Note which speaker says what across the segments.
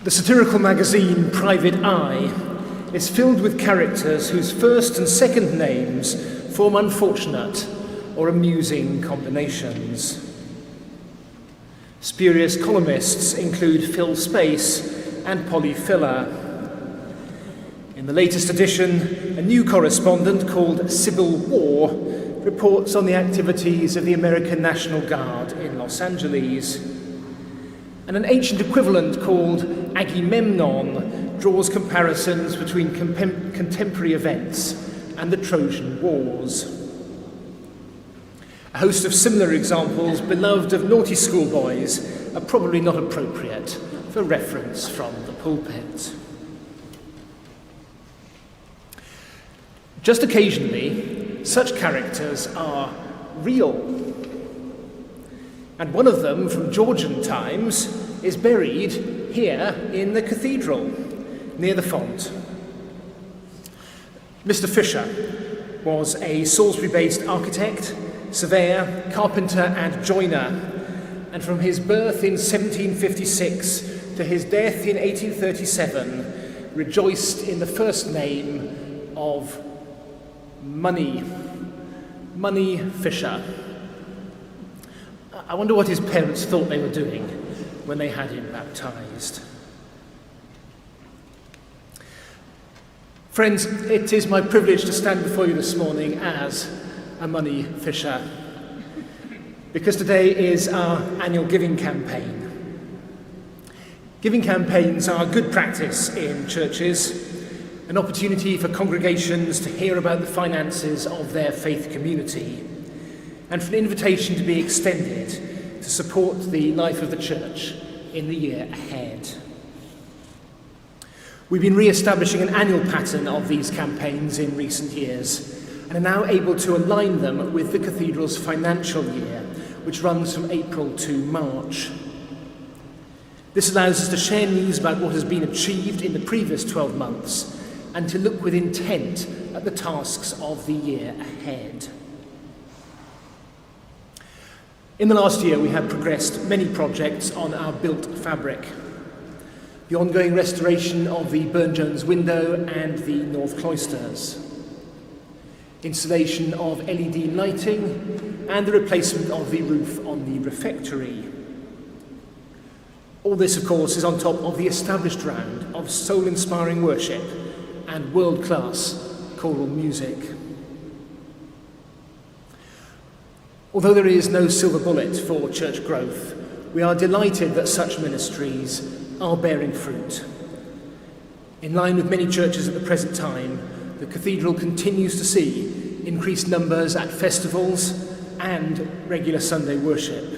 Speaker 1: The satirical magazine Private Eye is filled with characters whose first and second names form unfortunate or amusing combinations. Spurious columnists include Phil Space and Polly Filler. In the latest edition, a new correspondent called Sybil War reports on the activities of the American National Guard in Los Angeles. And an ancient equivalent called Agamemnon draws comparisons between contemporary events and the Trojan Wars. A host of similar examples, beloved of naughty schoolboys, are probably not appropriate for reference from the pulpit. Just occasionally, such characters are real. And one of them, from Georgian times, is buried here in the Cathedral, near the font. Mr. Fisher was a Salisbury-based architect, surveyor, carpenter and joiner, and from his birth in 1756 to his death in 1837 rejoiced in the first name of Money Fisher. I wonder what his parents thought they were doing when they had him baptized. Friends, it is my privilege to stand before you this morning as a money fisher, because today is our annual giving campaign. Giving campaigns are good practice in churches, an opportunity for congregations to hear about the finances of their faith community, and for an invitation to be extended to support the life of the church in the year ahead. We've been re-establishing an annual pattern of these campaigns in recent years and are now able to align them with the Cathedral's financial year, which runs from April to March. This allows us to share news about what has been achieved in the previous 12 months and to look with intent at the tasks of the year ahead. In the last year, we have progressed many projects on our built fabric. The ongoing restoration of the Burne-Jones window and the north cloisters, installation of LED lighting, and the replacement of the roof on the refectory. All this, of course, is on top of the established round of soul-inspiring worship and world-class choral music. Although there is no silver bullet for church growth, we are delighted that such ministries are bearing fruit. In line with many churches at the present time, the Cathedral continues to see increased numbers at festivals and regular Sunday worship,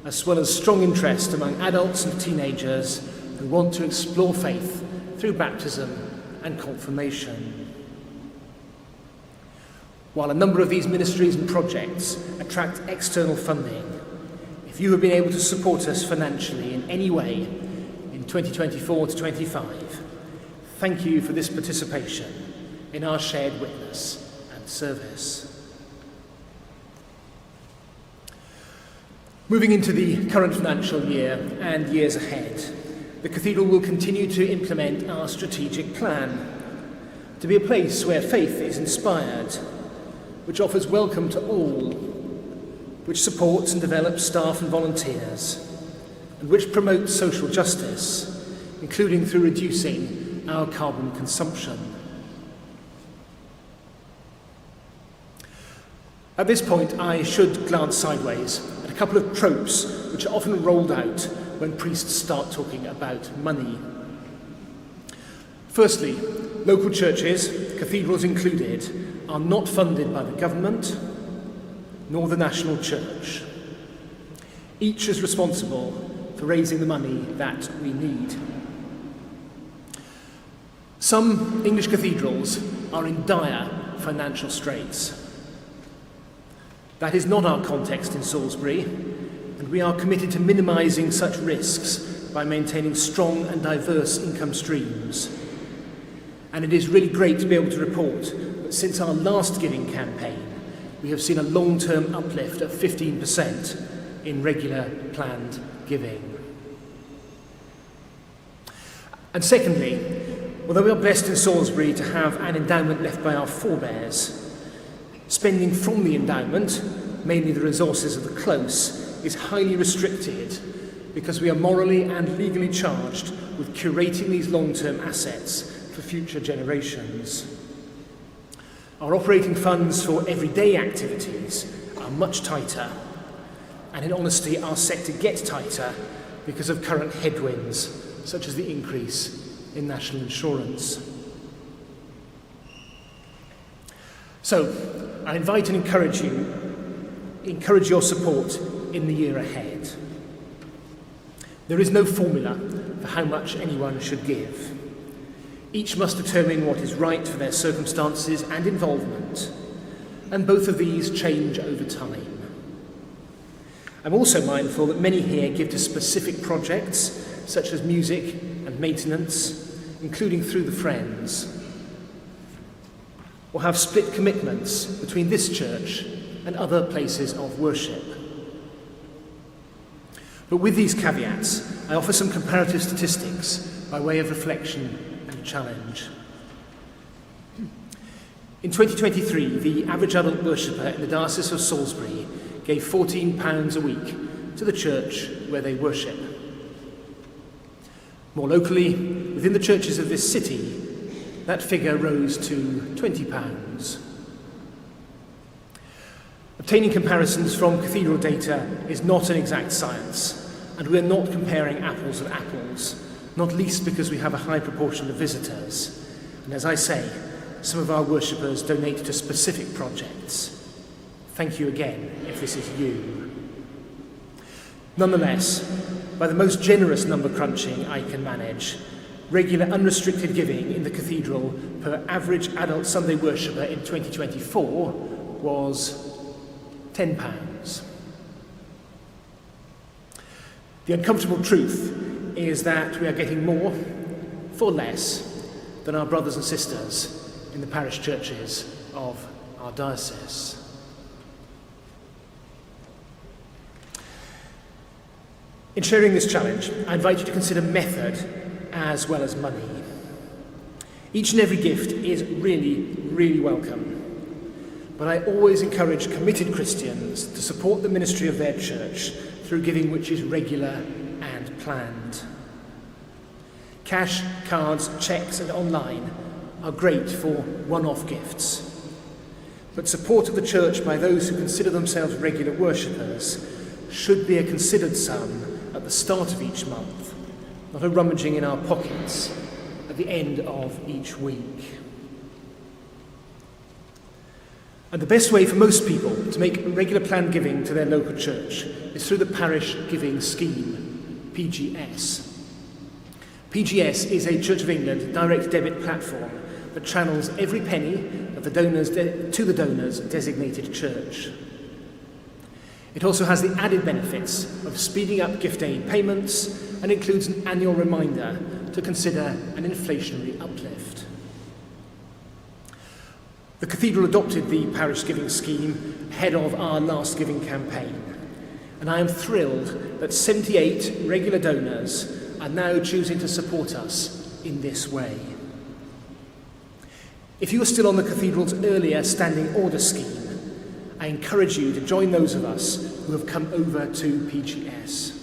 Speaker 1: as well as strong interest among adults and teenagers who want to explore faith through baptism and confirmation. While a number of these ministries and projects attract external funding, if you have been able to support us financially in any way in 2024 to 25, thank you for this participation in our shared witness and service. Moving into the current financial year and years ahead, the Cathedral will continue to implement our strategic plan to be a place where faith is inspired, which offers welcome to all, which supports and develops staff and volunteers, and which promotes social justice, including through reducing our carbon consumption. At this point, I should glance sideways at a couple of tropes which are often rolled out when priests start talking about money. Firstly, local churches, cathedrals included, are not funded by the government nor the national church. Each is responsible for raising the money that we need. Some English cathedrals are in dire financial straits. That is not our context in Salisbury, and we are committed to minimising such risks by maintaining strong and diverse income streams. And it is really great to be able to report that since our last giving campaign, we have seen a long-term uplift of 15% in regular planned giving. And secondly, although we are blessed in Salisbury to have an endowment left by our forebears, spending from the endowment, mainly the resources of the close, is highly restricted because we are morally and legally charged with curating these long-term assets for future generations. Our operating funds for everyday activities are much tighter, and in honesty are set to get tighter because of current headwinds, such as the increase in national insurance. So, I invite and encourage your support in the year ahead. There is no formula for how much anyone should give. Each must determine what is right for their circumstances and involvement, and both of these change over time. I'm also mindful that many here give to specific projects, such as music and maintenance, including through the Friends, or have split commitments between this church and other places of worship. But with these caveats, I offer some comparative statistics by way of reflection and challenge. In 2023, the average adult worshipper in the Diocese of Salisbury gave £14 a week to the church where they worship. More locally, within the churches of this city, that figure rose to £20. Obtaining comparisons from Cathedral data is not an exact science, and we're not comparing apples with apples, not least because we have a high proportion of visitors. And as I say, some of our worshippers donate to specific projects. Thank you again if this is you. Nonetheless, by the most generous number crunching I can manage, regular unrestricted giving in the Cathedral per average adult Sunday worshipper in 2024 was £10. The uncomfortable truth is that we are getting more for less than our brothers and sisters in the parish churches of our diocese. In sharing this challenge, I invite you to consider method as well as money. Each and every gift is really, really welcome. But I always encourage committed Christians to support the ministry of their church through giving which is regular and planned. Cash, cards, cheques and online are great for one-off gifts. But support of the church by those who consider themselves regular worshippers should be a considered sum at the start of each month, not a rummaging in our pockets at the end of each week. And the best way for most people to make regular planned giving to their local church is through the Parish Giving Scheme, PGS. PGS is a Church of England direct debit platform that channels every penny of the donors to the donor's designated church. It also has the added benefits of speeding up gift aid payments and includes an annual reminder to consider an inflationary uplift. The Cathedral adopted the Parish Giving Scheme ahead of our last giving campaign, and I am thrilled that 78 regular donors are now choosing to support us in this way. If you are still on the Cathedral's earlier standing order scheme, I encourage you to join those of us who have come over to PGS.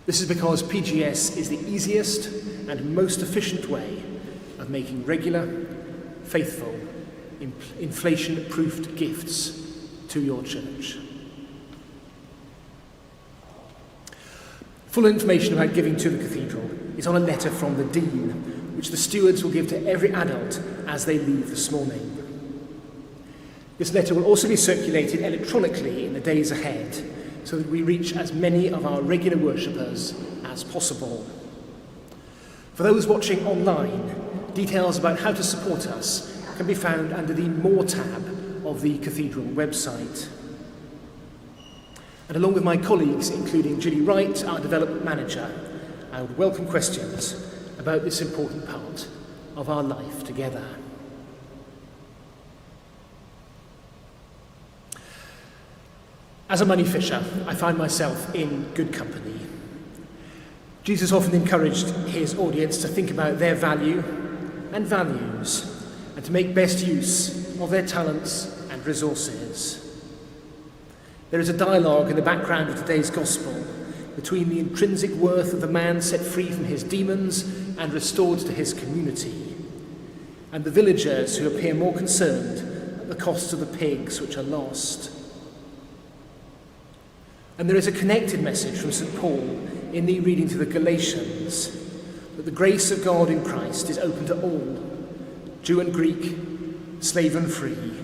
Speaker 1: This is because PGS is the easiest and most efficient way of making regular, faithful, inflation-proofed gifts to your church. Full information about giving to the Cathedral is on a letter from the Dean, which the stewards will give to every adult as they leave this morning. This letter will also be circulated electronically in the days ahead, so that we reach as many of our regular worshippers as possible. For those watching online, details about how to support us can be found under the More tab of the Cathedral website. And along with my colleagues, including Julie Wright, our Development Manager, I would welcome questions about this important part of our life together. As a money fisher, I find myself in good company. Jesus often encouraged his audience to think about their value and values and to make best use of their talents and resources. There is a dialogue in the background of today's gospel between the intrinsic worth of the man set free from his demons and restored to his community, and the villagers who appear more concerned at the cost of the pigs which are lost. And there is a connected message from St. Paul in the reading to the Galatians, that the grace of God in Christ is open to all, Jew and Greek, slave and free,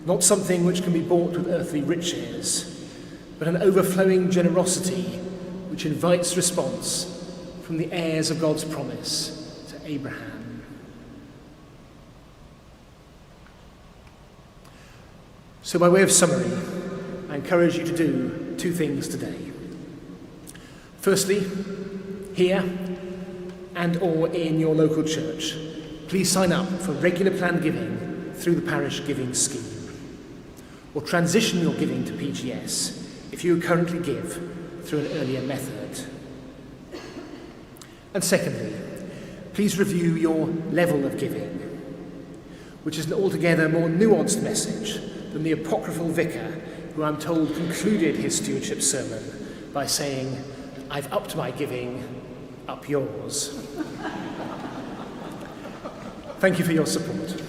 Speaker 1: not something which can be bought with earthly riches, but an overflowing generosity which invites response from the heirs of God's promise to Abraham. So by way of summary, I encourage you to do two things today. Firstly, here and or in your local church, please sign up for regular planned giving through the parish giving scheme, or transition your giving to PGS if you currently give through an earlier method. And secondly, please review your level of giving, which is an altogether more nuanced message than the apocryphal vicar who I'm told concluded his stewardship sermon by saying, "I've upped my giving, up yours." Thank you for your support.